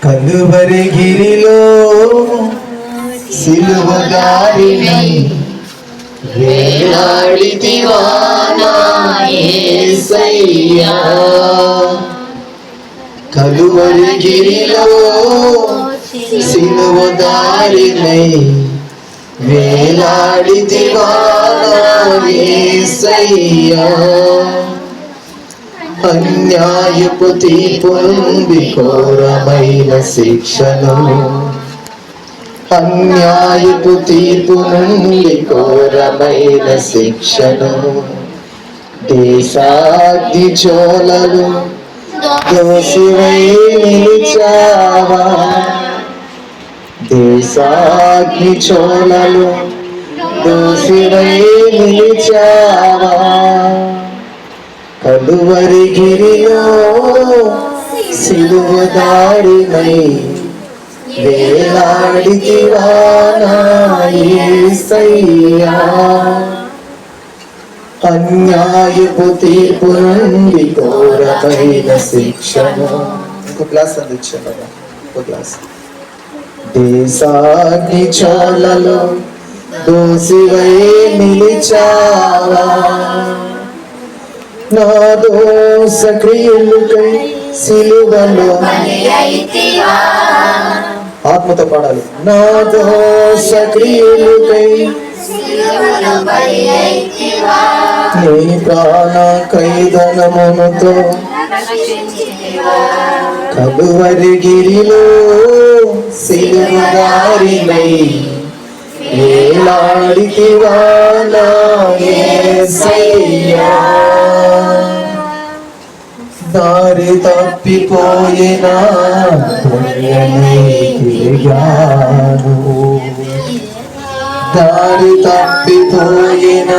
కలువరి గిరిలో సిలువ దారినై వేలాడితివా నా యేసయ్యా. కలువరి గిరిలో సిలువ దారినై వేలాడితివా నా యేసయ్యా. అన్యాయపు తీర్పు నుండి ఘోరమైన శిక్షను, అన్యాయపు తీర్పు నుండి ఘోరమైన శిక్షను దేశాగ్ని జ్వాలలు దోషివై నిలిచావా. దేశాగ్ని జ్వాలలు దోషివై నిలిచావా. కలువరి గిరిలో సిలువ దారినై వేలాడితివా నా యేసయ్యా. అన్యాయపు తీర్పు నుండి ఘోరమైన శిక్షను. ఇంకో క్లాస్ అందించాను, ఇంకో క్లాస్. దేశాగ్ని జ్వాలలో దోషివై నిలిచావా. నా దోష క్రియలకై సిలువలో ఆత్మతో పాడాలి. నా దోష క్రియలకై నీ ప్రాణ క్రైదనముతో కలువరి గిరిలో సిలువ దారినై వేలాడితివా నా యేసయ్యా. దారి తప్పిపోయిన తిరిగాను, దారి తప్పిపోయిన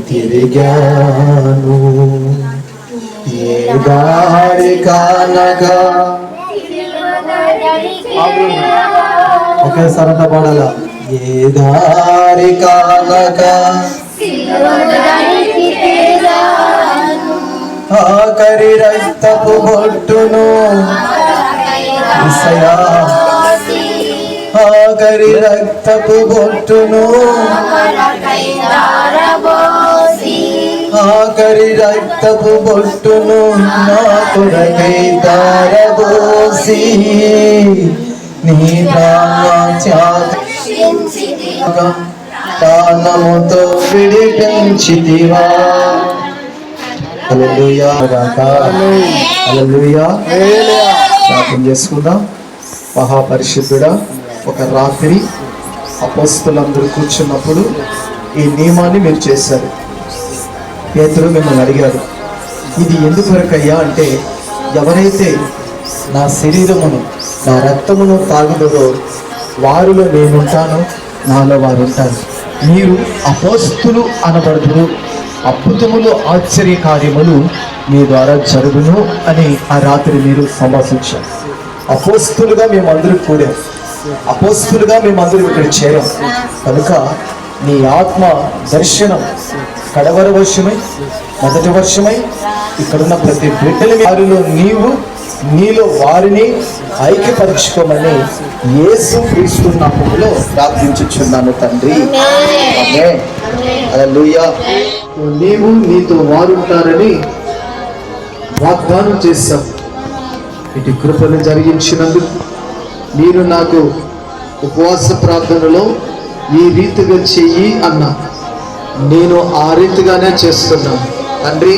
తిరిగాను. ఏ దారి కానగా ఒకే సరదా పడాల. ఏ దారి కానగా ఆఖరి రక్తపు బొట్టును ఇసయా, ఆఖరి రక్తపు బొట్టును, ఆఖరి రక్తపు బొట్టును నా కొరకై దారబోసి నీ ప్రాణముతో విడిపించితివా. హల్లెలూయా. హల్లెలూయా. ప్రార్థన చేసుకుందాం. మహాపరిశుద్ధుడా, ఒక రాత్రి అపోస్తలులందరూ కూర్చున్నప్పుడు ఈ నియమాన్ని మీరు చేశారు. పేతురు మిమ్మల్ని అడిగాడు, ఇది ఎందుకొరకయ్యా అంటే, ఎవరైతే నా శరీరమును నా రక్తమును తాగుదరో వారిలో నేనుంటాను, నాలో వారు ఉంటారు. మీరు అపోస్తులు అనబడుదురు, అద్భుతములు ఆశ్చర్య కార్యములు మీ ద్వారా జరుగును అని ఆ రాత్రి మీరు సంభాషించారు. అపోస్తులుగా మేమందరూ కూడాం, అపోస్తులుగా మేమందరూ ఇక్కడ చేరాం. కనుక నీ ఆత్మ దర్శనం కడవర వర్షమై మొదటి వర్షమై ఇక్కడున్న ప్రతి బిడ్డల వారిలో నీవు, నీలో వారిని ఐక్యపరచుకోమని యేసు క్రీస్తు నామములో ప్రార్థించుచున్నాను తండ్రి. ఆమేన్. హల్లెలూయా. నీవు నీతో వారుంటారని వాగ్దానం చేశాం. ఇటు కృపను జరిగించినందుకు మీరు నాకు ఉపవాస ప్రార్థనలో ఈ రీతిగా చెయ్యి అన్నా, నేను ఆ రీతిగానే చేస్తున్నాను తండ్రి.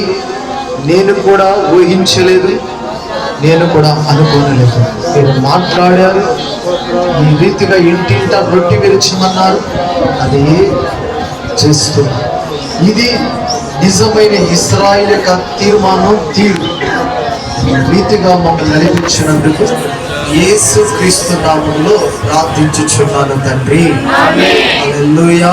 నేను కూడా ఊహించలేదు, నేను కూడా అనుకోనలేదు. మీరు మాట్లాడారు, ఈ రీతిగా ఇంటింటా రొట్టి విరచమన్నారు, అదే చేస్తున్నా. ఇది నిజమైన ఇశ్రాయేలు యొక్క తీర్మానం, తీరు. ఈ రీతిగా మమ్మల్ని నడిపించినందుకు యేసు క్రీస్తు నామములో ప్రార్థించుచున్నాను తండ్రి. హల్లెలూయా.